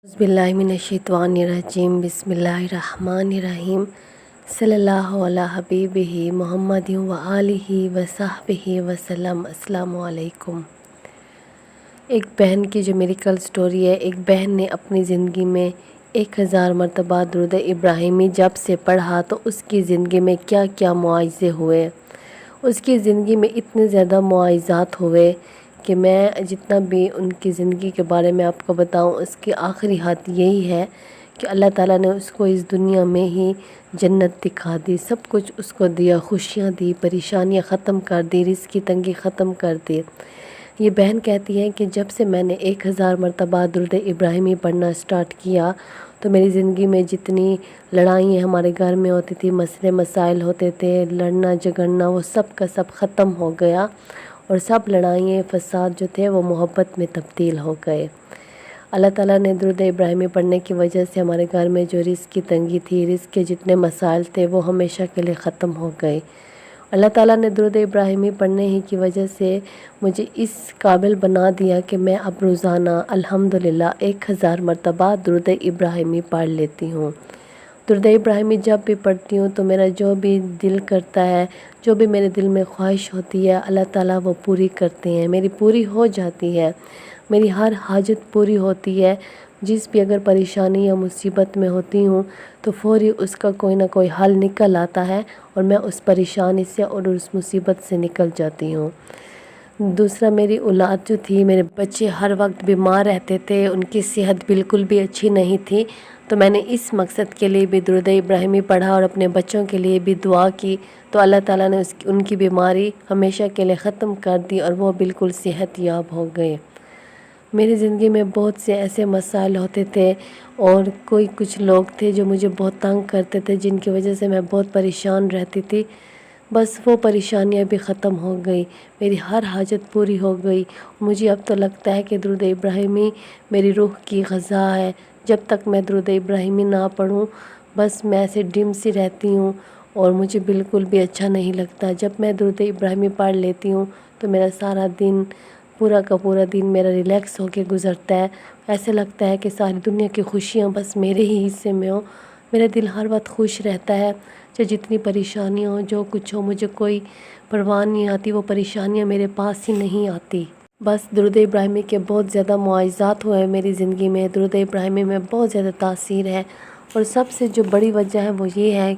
बिस्मिल्लाहिर्रहमानिर्रहीम बिस्मिल्लाहिर्रहमानिर्रहीम सल्लल्लाहु अला हबीबिही मुहम्मदिन व आलिही व सहबिही वसल्लम। अस्सलामु अलैकुम। एक बहन की जो मेरी कल स्टोरी है। एक बहन ने अपनी ज़िंदगी में 1000 मरतबा दुरूद इब्राहिमी जब से पढ़ा तो उसकी ज़िंदगी में क्या क्या मुआज़े हुए। उसकी ज़िंदगी में इतने ज़्यादा मुआज़ात हुए कि मैं जितना भी उनकी ज़िंदगी के बारे में आपको बताऊं, उसकी आखिरी हद यही है कि अल्लाह ताला ने उसको इस दुनिया में ही जन्नत दिखा दी, सब कुछ उसको दिया, खुशियाँ दी, परेशानियाँ ख़त्म कर दी, रिज़्क़ की तंगी ख़त्म कर दी। ये बहन कहती है कि जब से मैंने 1000 मरतबा दुरूद इब्राहिमी पढ़ना स्टार्ट किया तो मेरी ज़िंदगी में जितनी लड़ाइयाँ हमारे घर में होती थी, मसले मसाइल होते थे, लड़ना झगड़ना, वो सब का सब ख़त्म हो गया और सब लड़ाइयाँ फ़साद जो थे वो मोहब्बत में तब्दील हो गए। अल्लाह ताला ने दुरूद इब्राहिमी पढ़ने की वजह से हमारे घर में जो रिज़्क़ की तंगी थी, रिज़्क़ के जितने मसाइल थे वो हमेशा के लिए ख़त्म हो गए। अल्लाह ताला ने दुरूद इब्राहिमी पढ़ने ही की वजह से मुझे इस काबिल बना दिया कि मैं अब रोज़ाना अल्हम्दुलिल्लाह 1000 मरतबा दुरूद इब्राहिमी पढ़ लेती हूँ। दुरूद इब्राहिमी जब भी पढ़ती हूँ तो मेरा जो भी दिल करता है, जो भी मेरे दिल में ख्वाहिश होती है, अल्लाह ताला वो पूरी करते हैं, मेरी पूरी हो जाती है। मेरी हर हाजत पूरी होती है। जिस भी अगर परेशानी या मुसीबत में होती हूँ तो फ़ौरी उसका कोई ना कोई हल निकल आता है और मैं उस परेशानी से और उस मुसीबत से निकल जाती हूँ। दूसरा, मेरी औलाद जो थी, मेरे बच्चे हर वक्त बीमार रहते थे, उनकी सेहत बिल्कुल भी अच्छी नहीं थी, तो मैंने इस मकसद के लिए भी दुरूद इब्राहिमी पढ़ा और अपने बच्चों के लिए भी दुआ की, तो अल्लाह ताला ने उनकी बीमारी हमेशा के लिए ख़त्म कर दी और वो बिल्कुल सेहतयाब हो गए। मेरी ज़िंदगी में बहुत से ऐसे मसाइल होते थे और कुछ लोग थे जो मुझे बहुत तंग करते थे, जिनकी वजह से मैं बहुत परेशान रहती थी। बस वो परेशानियाँ भी ख़त्म हो गई, मेरी हर हाजत पूरी हो गई। मुझे अब तो लगता है कि दुरूद इब्राहिमी मेरी रूह की ग़िज़ा है। जब तक मैं दुरूद इब्राहिमी ना पढ़ूँ बस मैं ऐसे डिम सी रहती हूँ और मुझे बिल्कुल भी अच्छा नहीं लगता। जब मैं दुरूद इब्राहिमी पढ़ लेती हूँ तो मेरा सारा दिन, पूरा का पूरा दिन मेरा रिलैक्स होके गुज़रता है। ऐसे लगता है कि सारी दुनिया की खुशियाँ बस मेरे ही हिस्से में हो। मेरा दिल हर वक्त खुश रहता है। चाहे जितनी परेशानियाँ हो, जो कुछ हो, मुझे कोई परवाह नहीं आती, वो परेशानियाँ मेरे पास ही नहीं आती। बस दुरूद इब्राहिमी के बहुत ज़्यादा मुआज़ात हुए हैं मेरी ज़िंदगी में। दुरूद इब्राहिमी में बहुत ज़्यादा तासीर है और सबसे जो बड़ी वजह है वो ये है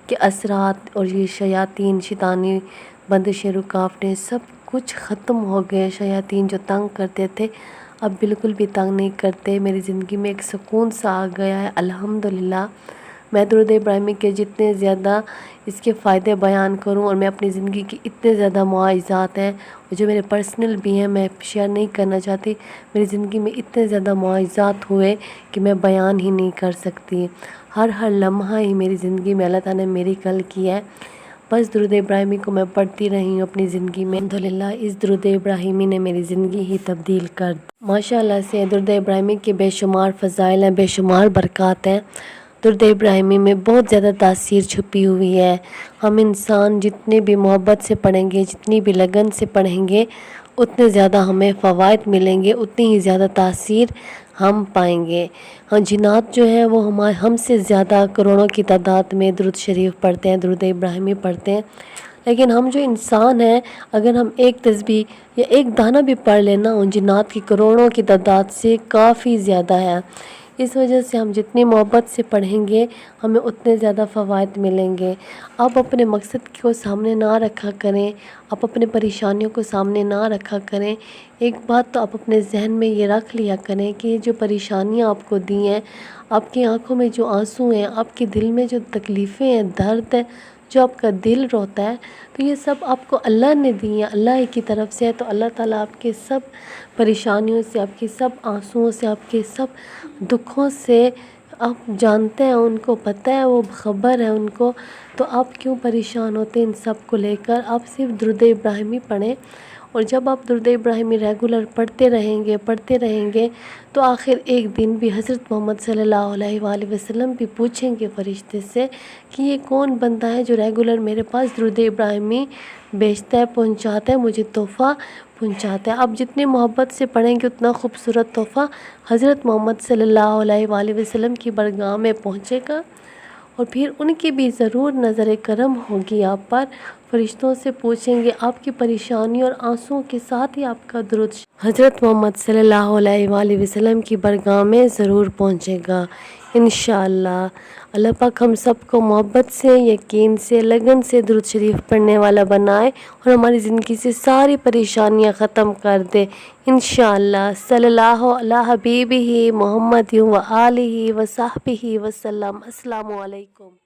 कि असरात और ये शयातीन, शैतानी बंदिशें, रुकावटें सब कुछ ख़त्म हो गए। शयातीन जो तंग करते थे अब बिल्कुल भी तंग नहीं करते। मेरी ज़िंदगी में एक सुकून सा आ गया है अल्हम्दुलिल्लाह। मैं दुरूद इब्राहिमी के जितने ज़्यादा इसके फ़ायदे बयान करूं और मैं अपनी ज़िंदगी की इतने ज़्यादा मुआज़ात हैं जो मेरे पर्सनल भी हैं, मैं शेयर नहीं करना चाहती। मेरी ज़िंदगी में इतने ज़्यादा मुआज़ात हुए कि मैं बयान ही नहीं कर सकती। हर लम्हा ही मेरी ज़िंदगी में अल्लाह ताला ने मेरी कल की है। बस दुरूद इब्राहिमी को मैं पढ़ती रही हूँ अपनी ज़िंदगी में। अल्हम्दुलिल्लाह इस दुरूद इब्राहिमी ने मेरी ज़िंदगी ही तब्दील कर दी। माशाअल्लाह से दुरूद इब्राहिमी के बेशुमार फ़ज़ाइल हैं, बेशुमार बरक़ात हैं। दुरूद इब्राहिमी में बहुत ज़्यादा तासीर छुपी हुई है। हम इंसान जितने भी मोहब्बत से पढ़ेंगे, जितनी भी लगन से पढ़ेंगे, उतने ज़्यादा हमें फ़वाइद मिलेंगे, उतनी ही ज़्यादा तासीर हम पाएंगे। हाँ, जिन्नात जो हैं वो हमसे ज़्यादा करोड़ों की तादाद में दुरूद शरीफ पढ़ते हैं, दुरूद इब्राहिमी पढ़ते हैं। लेकिन हम जो इंसान हैं, अगर हम एक तस्बीह या एक दाना भी पढ़ लेना, उन जिन्नात की करोड़ों की तादाद से काफ़ी ज़्यादा है। इस वजह से हम जितनी मोहब्बत से पढ़ेंगे हमें उतने ज़्यादा फ़वाइद मिलेंगे। आप अपने मकसद को सामने ना रखा करें, आप अपने परेशानियों को सामने ना रखा करें। एक बात तो आप अपने जहन में ये रख लिया करें कि जो परेशानियाँ आपको दी हैं, आपकी आंखों में जो आंसू हैं, आपके दिल में जो तकलीफ़ें हैं, दर्द है, जो आपका दिल रोता है, तो ये सब आपको अल्लाह ने दी हैं, अल्लाह ही की तरफ से है। तो अल्लाह ताला आपके सब परेशानियों से, आपके सब आंसुओं से, आपके सब दुखों से आप जानते हैं, उनको पता है, वो ख़बर है उनको। तो आप क्यों परेशान होते हैं इन सब को लेकर। आप सिर्फ दुरूद इब्राहिमी पढ़ें اور جب آپ درود ابراہیمی ریگولر پڑھتے رہیں گے تو آخر ایک دن بھی حضرت محمد صلی اللہ علیہ وآلہ وسلم بھی پوچھیں گے فرشتے سے کہ یہ کون بندہ ہے جو ریگولر میرے پاس درود ابراہیمی بیچتا ہے، پہنچاتا ہے، مجھے تحفہ پہنچاتا ہے۔ آپ جتنی محبت سے پڑھیں گے اتنا خوبصورت تحفہ حضرت محمد صلی اللہ علیہ وآلہ وسلم کی بارگاہ میں پہنچے گا، اور پھر ان کی بھی ضرور نظر کرم ہوگی آپ پر۔ فرشتوں سے پوچھیں گے، آپ کی پریشانی اور آنسوؤں کے ساتھ ہی آپ کا درود حضرت محمد صلی اللہ علیہ وآلہ وسلم کی بارگاہ میں ضرور پہنچے گا انشاءاللہ۔ اللہ پاک ہم سب کو محبت سے، یقین سے، لگن سے درود شریف پڑھنے والا بنائے اور ہماری زندگی سے ساری پریشانیاں ختم کر دے انشاءاللہ۔ صلی اللہ علی حبیبہ محمد و آلہ و صحبہ وسلم۔ السلام علیکم۔